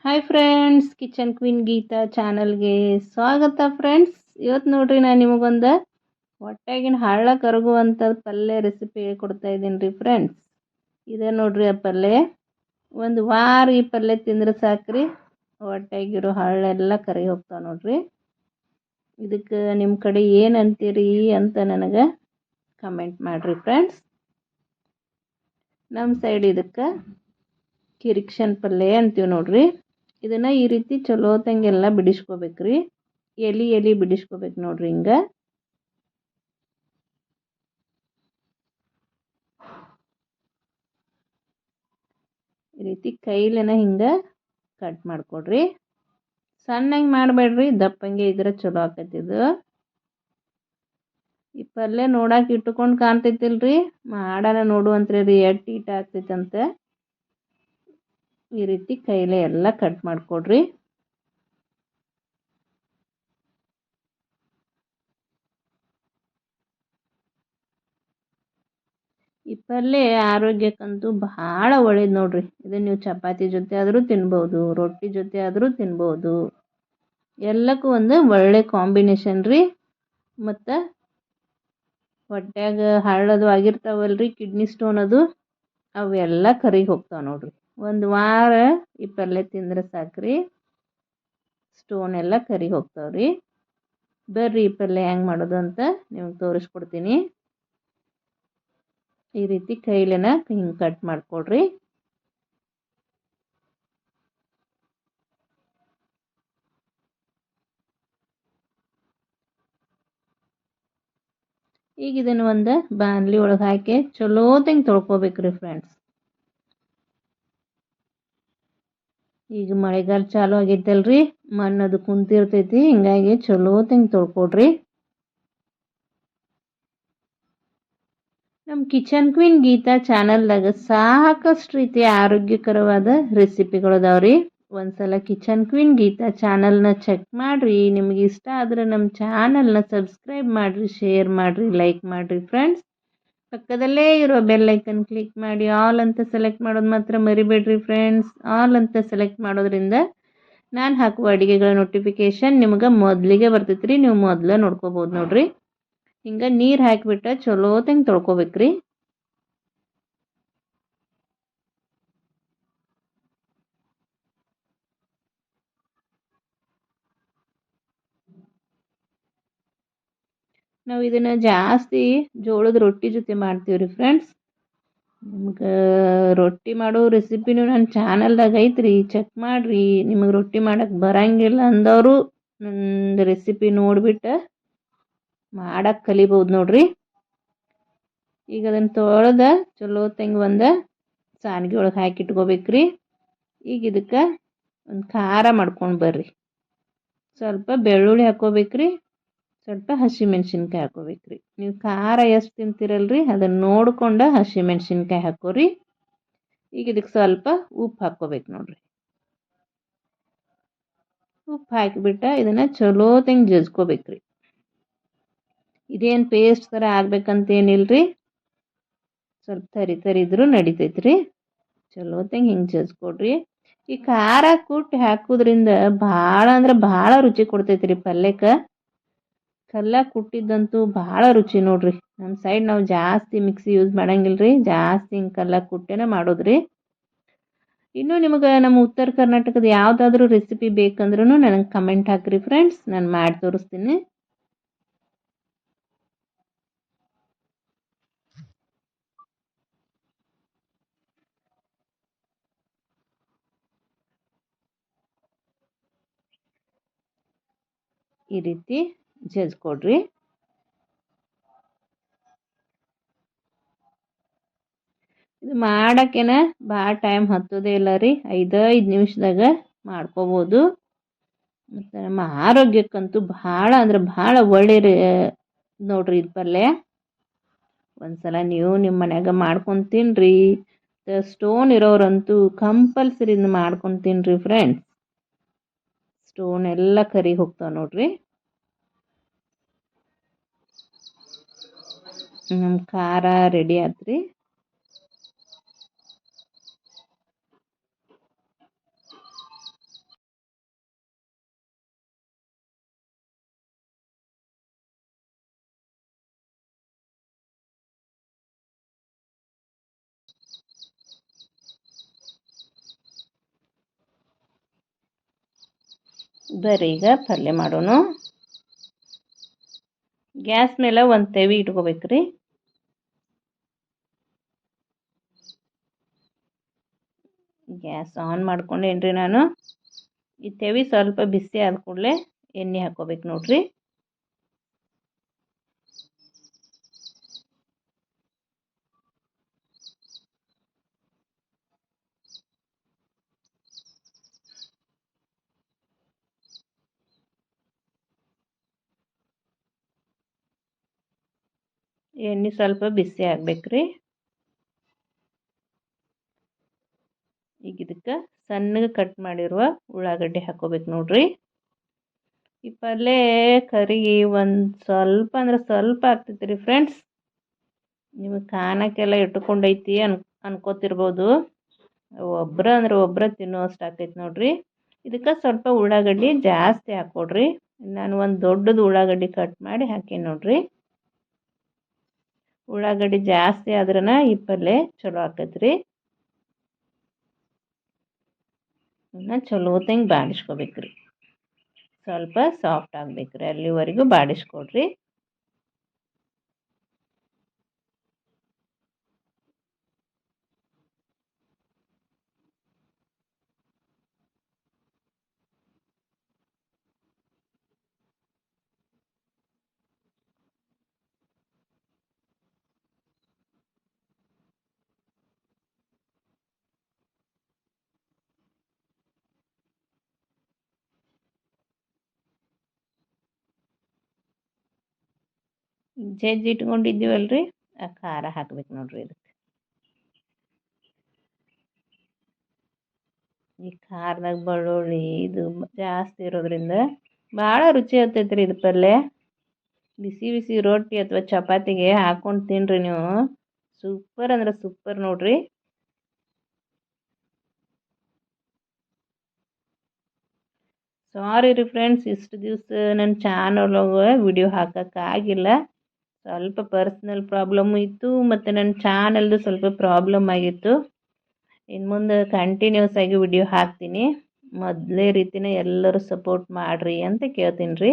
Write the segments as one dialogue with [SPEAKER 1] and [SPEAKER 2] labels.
[SPEAKER 1] Hi friends, kitchen queen Geeta ಚಾನಲ್ಗೆ ಸ್ವಾಗತ friends. ಇವತ್ತು ನೋಡ್ರಿ ನಾನು ನಿಮಗೊಂದು ಹೊಟ್ಟೆಗಿನ ಹಳ್ಳ ಕರಗುವಂಥ ಪಲ್ಯ ರೆಸಿಪಿ ಕೊಡ್ತಾ ಇದ್ದೀನಿ ರೀ ಫ್ರೆಂಡ್ಸ್. ಇದೇ ನೋಡ್ರಿ ಆ ಪಲ್ಯ. ಒಂದು ವಾರ ಈ ಪಲ್ಯ ತಿಂದ್ರೆ ಸಾಕ್ರಿ, ಹೊಟ್ಟೆಗಿರೋ ಹಳ್ಳೆಲ್ಲ ಕರಗಿ ಹೋಗ್ತಾವೆ ನೋಡ್ರಿ. ಇದಕ್ಕೆ ನಿಮ್ಮ ಕಡೆ ಏನು ಅಂತೀರಿ ಅಂತ ನನಗೆ ಕಮೆಂಟ್ ಮಾಡಿರಿ ಫ್ರೆಂಡ್ಸ್. ನಮ್ಮ ಸೈಡ್ ಇದಕ್ಕೆ ಕಿರಿಕ್ಷನ್ ಪಲ್ಯ ಅಂತೀವಿ ನೋಡ್ರಿ. ಇದನ್ನು ಈ ರೀತಿ ಚಲೋ ತಂಗೆಲ್ಲ ಬಿಡಿಸ್ಕೋಬೇಕ್ರಿ. ಎಲಿ ಬಿಡಿಸ್ಕೋಬೇಕು ನೋಡ್ರಿ. ಹಿಂಗೆ ಈ ರೀತಿ ಕೈಲೇನ ಹಿಂಗೆ ಕಟ್ ಮಾಡ್ಕೊಡ್ರಿ. ಸಣ್ಣಗೆ ಮಾಡಬೇಡ್ರಿ, ದಪ್ಪಂಗೆ ಇದ್ರೆ ಚಲೋ ಆಕೈತಿದು. ಈ ಪಲ್ಯ ನೋಡಕ್ಕೆ ಇಟ್ಟುಕೊಂಡು ಕಾಣ್ತೈತಿಲ್ರಿ, ಮಾಡಾನ ನೋಡುವಂತ್ರಿ ರೀ ಎಟ್ಟು ಈಟ ಆಗ್ತೈತಂತೆ. ಈ ರೀತಿ ಕೈಲೇ ಎಲ್ಲ ಕಟ್ ಮಾಡ್ಕೊಡ್ರಿ. ಈ ಪಲ್ಯ ಆರೋಗ್ಯಕ್ಕಂತೂ ಬಹಳ ಒಳ್ಳೇದು ನೋಡ್ರಿ. ಇದನ್ನು ನೀವು ಚಪಾತಿ ಜೊತೆ ಆದರೂ ತಿನ್ಬೋದು, ರೊಟ್ಟಿ ಜೊತೆ ಆದರೂ ತಿನ್ಬೋದು. ಎಲ್ಲಕ್ಕೂ ಒಂದು ಒಳ್ಳೆ ಕಾಂಬಿನೇಷನ್ ರೀ. ಮತ್ತು ಹೊಟ್ಯಾಗ ಹಳ್ಳದು ಆಗಿರ್ತಾವಲ್ರಿ, ಕಿಡ್ನಿ ಸ್ಟೋನ್ ಅದು, ಅವೆಲ್ಲ ಕರಗಿ ಹೋಗ್ತಾವೆ ನೋಡ್ರಿ. ಒಂದು ವಾರ ಈ ಪಲ್ಯ ತಿಂದ್ರೆ ಸಾಕ್ರಿ, ಸ್ಟೋನ್ ಎಲ್ಲ ಕರಗಿ ಹೋಗ್ತಾವ್ರಿ. ಬರ್ರಿ ಈ ಪಲ್ಯ ಹೆಂಗೆ ಮಾಡೋದು ಅಂತ ನಿಮ್ಗೆ ತೋರಿಸ್ಕೊಡ್ತೀನಿ. ಈ ರೀತಿ ಕೈಲೇನ ಹಿಂಗೆ ಕಟ್ ಮಾಡ್ಕೊಡ್ರಿ. ಈಗ ಇದನ್ನು ಒಂದು ಬಾಣಲಿ ಒಳಗೆ ಹಾಕಿ ಚಲೋತಂಗೆ ತೊಳ್ಕೊಬೇಕ್ರಿ ಫ್ರೆಂಡ್ಸ್. ಈಗ ಮಳೆಗಾಲ ಚಾಲು ಆಗೈತಲ್ರಿ, ಮಣ್ಣದು ಕುಂತಿರ್ತೈತಿ, ಹಿಂಗಾಗಿ ಚಲೋತಂಗೆ ತೊಳ್ಕೊಡ್ರಿ. ನಮ್ಮ ಕಿಚನ್ ಕ್ವೀನ್ ಗೀತಾ ಚಾನಲ್ದಾಗ ಸಾಕಷ್ಟು ರೀತಿಯ ಆರೋಗ್ಯಕರವಾದ ರೆಸಿಪಿಗಳದಾವ್ರಿ. ಒಂದ್ಸಲ ಕಿಚನ್ ಕ್ವೀನ್ ಗೀತಾ ಚಾನಲ್ನ ಚೆಕ್ ಮಾಡಿರಿ. ನಿಮ್ಗೆ ಇಷ್ಟ ಆದರೆ ನಮ್ಮ ಚಾನಲ್ನ ಸಬ್ಸ್ಕ್ರೈಬ್ ಮಾಡಿರಿ, ಶೇರ್ ಮಾಡಿರಿ, ಲೈಕ್ ಮಾಡಿರಿ ಫ್ರೆಂಡ್ಸ್. ಪಕ್ಕದಲ್ಲೇ ಇರೋ ಬೆಲ್ ಐಕನ್ ಕ್ಲಿಕ್ ಮಾಡಿ ಆಲ್ ಅಂತ ಸೆಲೆಕ್ಟ್ ಮಾಡೋದು ಮಾತ್ರ ಮರಿಬೇಡ್ರಿ ಫ್ರೆಂಡ್ಸ್. ಆಲ್ ಅಂತ ಸೆಲೆಕ್ಟ್ ಮಾಡೋದ್ರಿಂದ ನಾನು ಹಾಕುವ ಅಡುಗೆಗಳ ನೋಟಿಫಿಕೇಷನ್ ನಿಮ್ಗೆ ಮೊದಲಿಗೆ ಬರ್ತೈತ್ರಿ, ನೀವು ಮೊದಲೇ ನೋಡ್ಕೋಬೋದು ನೋಡ್ರಿ. ಹಿಂಗೆ ನೀರು ಹಾಕಿಬಿಟ್ಟು ಚಲೋತಂಗೆ ತೊಳ್ಕೊಬೇಕ್ರಿ. ನಾವು ಇದನ್ನು ಜಾಸ್ತಿ ಜೋಳದ ರೊಟ್ಟಿ ಜೊತೆ ಮಾಡ್ತೀವಿ ರೀ ಫ್ರೆಂಡ್ಸ್. ನಿಮ್ಗೆ ರೊಟ್ಟಿ ಮಾಡೋ ರೆಸಿಪಿನೂ ನನ್ನ ಚಾನಲ್ದಾಗ ಐತ್ರಿ, ಚೆಕ್ ಮಾಡಿರಿ. ನಿಮಗೆ ರೊಟ್ಟಿ ಮಾಡೋಕ್ಕೆ ಬರಂಗಿಲ್ಲ ಅಂದವರು ನನ್ನ ರೆಸಿಪಿ ನೋಡಿಬಿಟ್ಟು ಮಾಡಕ್ಕೆ ಕಲಿಬೋದು ನೋಡ್ರಿ. ಈಗ ಅದನ್ನು ತೊಳೆದ ಚಲೋತಂಗೆ ಒಂದು ಸಾನ್ಗೆ ಒಳಗೆ ಹಾಕಿ ಇಟ್ಕೋಬೇಕ್ರಿ. ಈಗ ಇದಕ್ಕೆ ಒಂದು ಖಾರ ಮಾಡ್ಕೊಂಡು ಬರ್ರಿ. ಸ್ವಲ್ಪ ಬೆಳ್ಳುಳ್ಳಿ ಹಾಕೋಬೇಕ್ರಿ, ಸ್ವಲ್ಪ ಹಸಿಮೆಣ್ಸಿನ್ಕಾಯಿ ಹಾಕೋಬೇಕ್ರಿ. ನೀವು ಖಾರ ಎಷ್ಟು ತಿಂತೀರಲ್ರಿ ಅದನ್ನು ನೋಡ್ಕೊಂಡು ಹಸಿಮೆಣ್ಸಿನ್ಕಾಯಿ ಹಾಕೋರಿ. ಈಗ ಇದಕ್ಕೆ ಸ್ವಲ್ಪ ಉಪ್ಪು ಹಾಕ್ಕೋಬೇಕು ನೋಡ್ರಿ. ಉಪ್ಪು ಹಾಕಿಬಿಟ್ಟು ಇದನ್ನು ಚಲೋತಂಗೆ ಜಜ್ಕೋಬೇಕ್ರಿ. ಇದೇನು ಪೇಸ್ಟ್ ಥರ ಆಗ್ಬೇಕಂತೇನಿಲ್ರಿ, ಸ್ವಲ್ಪ ತರಿ ಇದ್ರೂ ನಡಿತೈತ್ರಿ. ಚಲೋತಂಗೆ ಹಿಂಗೆ ಜಜ್ಕೊಡ್ರಿ. ಈ ಖಾರ ಕುಟ್ಟಿ ಹಾಕೋದ್ರಿಂದ ಭಾಳ ಅಂದ್ರೆ ಭಾಳ ರುಚಿ ಕೊಡ್ತೈತ್ರಿ ಪಲ್ಯಕ್ಕೆ. ಕಲ್ಲ ಕುಟ್ಟಿದ್ದಂತೂ ಭಾಳ ರುಚಿ ನೋಡ್ರಿ. ನಮ್ಮ ಸೈಡ್ ನಾವು ಜಾಸ್ತಿ ಮಿಕ್ಸಿ ಯೂಸ್ ಮಾಡಂಗಿಲ್ರಿ, ಜಾಸ್ತಿ ಹಿಂಗೆ ಕಲ್ಲ ಕುಟ್ಟೇನೆ ಮಾಡೋದ್ರಿ. ಇನ್ನೂ ನಿಮಗೆ ನಮ್ಮ ಉತ್ತರ ಕರ್ನಾಟಕದ ಯಾವುದಾದ್ರೂ ರೆಸಿಪಿ ಬೇಕಂದ್ರೂ ನನಗೆ ಕಮೆಂಟ್ ಹಾಕಿರಿ ಫ್ರೆಂಡ್ಸ್, ನಾನು ಮಾಡಿ ತೋರಿಸ್ತೀನಿ. ಈ ರೀತಿ ಜಜ್ಕೊಡ್ರಿ. ಇದು ಮಾಡೋಕ್ಕೇನ ಭಾಳ ಟೈಮ್ ಹತ್ತೋದೇ ಇಲ್ಲ ರೀ, 5 ನಿಮಿಷದಾಗ ಮಾಡ್ಕೋಬೋದು. ಮತ್ತು ನಮ್ಮ ಆರೋಗ್ಯಕ್ಕಂತೂ ಭಾಳ ಅಂದ್ರೆ ಭಾಳ ಒಳ್ಳೆ ನೋಡ್ರಿ ಇದು ಪಲ್ಯ. ಒಂದ್ಸಲ ನೀವು ನಿಮ್ಮ ಮನ್ಯಾಗ ಮಾಡ್ಕೊಂಡು ತಿನ್ನಿರಿ. ಸ್ಟೋನ್ ಇರೋರಂತೂ ಕಂಪಲ್ಸರಿ ಇದನ್ನ ಮಾಡ್ಕೊಂಡು ತಿನ್ನಿರಿ ಫ್ರೆಂಡ್ಸ್. ಸ್ಟೋನ್ ಎಲ್ಲ ಕರಿ ಹೋಗ್ತಾವೆ ನೋಡ್ರಿ. ನಮ್ಮ ಖಾರ ರೆಡಿ ಆತ್ರಿ. ಬರ್ರಿ ಈಗ ಪಲ್ಯ ಮಾಡೋಣ. ಗ್ಯಾಸ್ ಮೇಲೆ ಒಂದು ತೆವಿ ಇಟ್ಕೋಬೇಕ್ರಿ. ಗ್ಯಾಸ್ ಆನ್ ಮಾಡ್ಕೊಂಡೇನ್ರಿ ನಾನು. ಈ ತೆವಿ ಸ್ವಲ್ಪ ಬಿಸಿ ಆದ ಕೂಡಲೇ ಎಣ್ಣೆ ಹಾಕೋಬೇಕು ನೋಡ್ರಿ. ಎಣ್ಣೆ ಸ್ವಲ್ಪ ಬಿಸಿ ಆಗ್ಬೇಕ್ರಿ. ಈಗ ಇದಕ್ಕೆ ಸಣ್ಣಗೆ ಕಟ್ ಮಾಡಿರುವ ಉಳ್ಳಾಗಡ್ಡಿ ಹಾಕೋಬೇಕು ನೋಡ್ರಿ. ಈ ಪಲ್ಯ ಕರಿಗೆ ಒಂದು ಸ್ವಲ್ಪ ಅಂದ್ರೆ ಸ್ವಲ್ಪ ಆಗ್ತೈತೆ ರೀ ಫ್ರೆಂಡ್ಸ್. ನಿಮಗೆ ಖಾನಕ್ಕೆಲ್ಲ ಇಟ್ಕೊಂಡೈತಿ ಅನ್ಕೋತಿರ್ಬೋದು. ಒಬ್ಬರ ತಿನ್ನೋ ಅಷ್ಟು ಆಕೈತಿ ನೋಡ್ರಿ. ಇದಕ್ಕೆ ಸ್ವಲ್ಪ ಉಳ್ಳಾಗಡ್ಡಿ ಜಾಸ್ತಿ ಹಾಕ್ಕೊಡ್ರಿ. ನಾನು ಒಂದು ದೊಡ್ಡದು ಉಳ್ಳಾಗಡ್ಡಿ ಕಟ್ ಮಾಡಿ ಹಾಕೀನಿ ನೋಡ್ರಿ. ಉಳ್ಳಾಗಡ್ಡಿ ಜಾಸ್ತಿ ಆದ್ರನ ಈ ಪಲ್ಯ ಚಲೋ ಆಕೈತ್ರಿ. ಇದನ್ನ ಚಲೋ ಹೊತ್ತಂಗೆ ಬಾಡಿಸ್ಕೋಬೇಕ್ರಿ. ಸ್ವಲ್ಪ ಸಾಫ್ಟ್ ಆಗ್ಬೇಕ್ರಿ, ಅಲ್ಲಿವರೆಗೂ ಬಾಡಿಸ್ಕೊಡ್ರಿ. ಜಜ್ಜಿ ಇಟ್ಕೊಂಡಿದ್ದೀವಲ್ರಿ, ಆ ಖಾರ ಹಾಕ್ಬೇಕು ನೋಡ್ರಿ ಇದಕ್ಕೆ. ಈ ಖಾರದಾಗ ಬೆಳ್ಳುಳ್ಳಿ ಇದು ಜಾಸ್ತಿ ಇರೋದ್ರಿಂದ ಭಾಳ ರುಚಿ ಆಗ್ತೈತ್ರಿ ಇದು ಪಲ್ಯ. ಬಿಸಿ ಬಿಸಿ ರೊಟ್ಟಿ ಅಥವಾ ಚಪಾತಿಗೆ ಹಾಕೊಂಡು ತಿನ್ನಿರಿ ನೀವು. ಸೂಪರ್ ಅಂದ್ರೆ ಸೂಪರ್ ನೋಡ್ರಿ. ಸಾರಿ ರೀ ಫ್ರೆಂಡ್ಸ್, ಇಷ್ಟು ದಿವಸ ನನ್ನ ಚಾನಲ್ಗೆ ವಿಡಿಯೋ ಹಾಕೋಕ್ಕಾಗಿಲ್ಲ. ಸ್ವಲ್ಪ ಪರ್ಸ್ನಲ್ ಪ್ರಾಬ್ಲಮ್ ಇತ್ತು ಮತ್ತು ನನ್ನ ಚಾನಲ್ದು ಸ್ವಲ್ಪ ಪ್ರಾಬ್ಲಮ್ ಆಗಿತ್ತು. ಇನ್ನು ಮುಂದೆ ಕಂಟಿನ್ಯೂಸ್ ಆಗಿ ವಿಡಿಯೋ ಹಾಕ್ತೀನಿ. ಮೊದಲೇ ರೀತಿನೇ ಎಲ್ಲರೂ ಸಪೋರ್ಟ್ ಮಾಡಿರಿ ಅಂತ ಕೇಳ್ತೀನಿ ರೀ.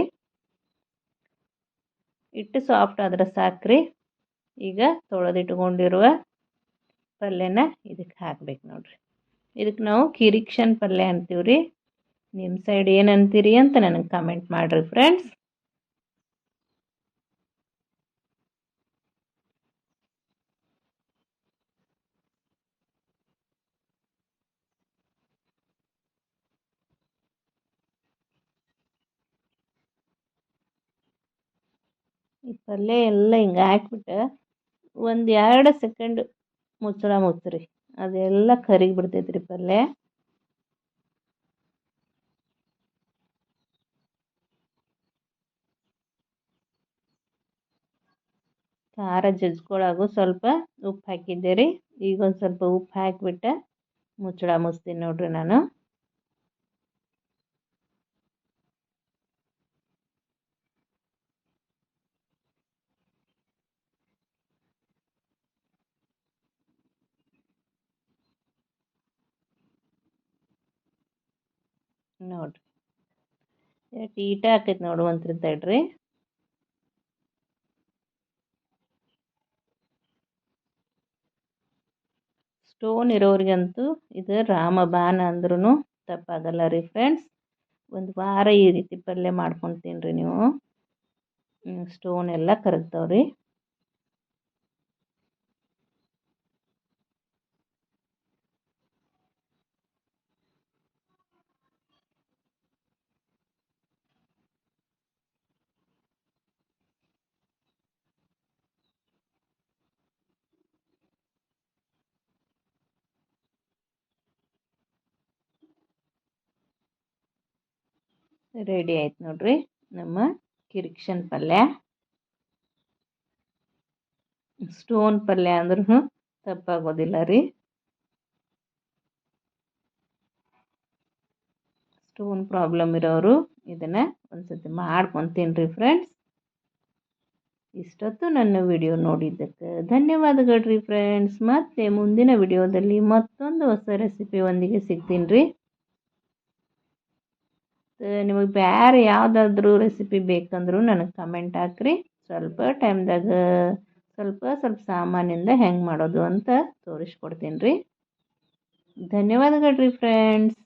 [SPEAKER 1] ಇಟ್ಟು ಸಾಫ್ಟ್ ಆದ್ರೆ ಸಾಕ್ರಿ. ಈಗ ತೊಳೆದಿಟ್ಕೊಂಡಿರುವ ಪಲ್ಯನ ಇದಕ್ಕೆ ಹಾಕ್ಬೇಕು ನೋಡ್ರಿ. ಇದಕ್ಕೆ ನಾವು ಕಿರಿಕ್ಷನ್ ಪಲ್ಯ ಅಂತೀವಿ ರೀ. ನಿಮ್ಮ ಸೈಡ್ ಏನು ಅಂತೀರಿ ಅಂತ ನನಗೆ ಕಮೆಂಟ್ ಮಾಡಿರಿ ಫ್ರೆಂಡ್ಸ್. ಈ ಪಲ್ಯ ಎಲ್ಲ ಹಿಂಗೆ ಹಾಕ್ಬಿಟ್ಟು ಒಂದು 2 ಸೆಕೆಂಡ್ ಮುಚ್ಚಳ ಮುಚ್ಚ್ರಿ. ಅದೆಲ್ಲ ಕರಿಗಿ ಬಿಡ್ತೈತೆ ರೀ ಪಲ್ಯ. ಖಾರ ಜಜ್ಕೊಳಾಗು ಸ್ವಲ್ಪ ಉಪ್ಪು ಹಾಕಿದ್ದೆ ರೀ. ಈಗ ಒಂದು ಸ್ವಲ್ಪ ಉಪ್ಪು ಹಾಕಿಬಿಟ್ಟು ಮುಚ್ಚಳ ಮುಚ್ತೀನಿ ನೋಡ್ರಿ ನಾನು. ನೋಡ್ರಿ ಈಟ ಹಾಕೈತೆ ನೋಡುವಂತ್ರಿ ತಡ್ರಿ. ಸ್ಟೋನ್ ಇರೋರಿಗಂತೂ ಇದು ರಾಮಬಾಣ ಅಂದ್ರೂ ತಪ್ಪಾಗಲ್ಲ ರೀ ಫ್ರೆಂಡ್ಸ್. ಒಂದು ವಾರ ಈ ರೀತಿ ಪಲ್ಯ ಮಾಡ್ಕೊಂಡು ತಿನ್ನಿರಿ ನೀವು. ಸ್ಟೋನ್ ಎಲ್ಲ ಕರಗ್ತಾವ್ರಿ. ರೆಡಿ ಆಯ್ತು ನೋಡ್ರಿ ನಮ್ಮ ಕಿರಿಕ್ಷನ್ ಪಲ್ಯ. ಸ್ಟೋನ್ ಪಲ್ಯ ಅಂದ್ರೂ ತಪ್ಪಾಗೋದಿಲ್ಲ ರೀ. ಸ್ಟೋನ್ ಪ್ರಾಬ್ಲಮ್ ಇರೋರು ಇದನ್ನು ಒಂದ್ಸತಿ ಮಾಡ್ಕೊಂಡು ತಿನ್ನಿರಿ ಫ್ರೆಂಡ್ಸ್. ಇಷ್ಟೊತ್ತು ನನ್ನ ವಿಡಿಯೋ ನೋಡಿದ್ದಕ್ಕೆ ಧನ್ಯವಾದಗಳು ರೀ ಫ್ರೆಂಡ್ಸ್. ಮತ್ತೆ ಮುಂದಿನ ವಿಡಿಯೋದಲ್ಲಿ ಮತ್ತೊಂದು ಹೊಸ ರೆಸಿಪಿಯೊಂದಿಗೆ ಸಿಗ್ತೀನಿ ರೀ. ನಿಮಗೆ ಬೇರೆ ಯಾವುದಾದ್ರೂ ರೆಸಿಪಿ ಬೇಕಂದ್ರೂ ನನಗೆ ಕಮೆಂಟ್ ಹಾಕ್ರಿ. ಸ್ವಲ್ಪ ಟೈಮ್ದಾಗ ಸ್ವಲ್ಪ ಸ್ವಲ್ಪ ಸಾಮಾನಿಂದ ಹೆಂಗೆ ಮಾಡೋದು ಅಂತ ತೋರಿಸ್ಕೊಡ್ತೀನಿ ರೀ. ಧನ್ಯವಾದಗಳು ರೀ ಫ್ರೆಂಡ್ಸ್.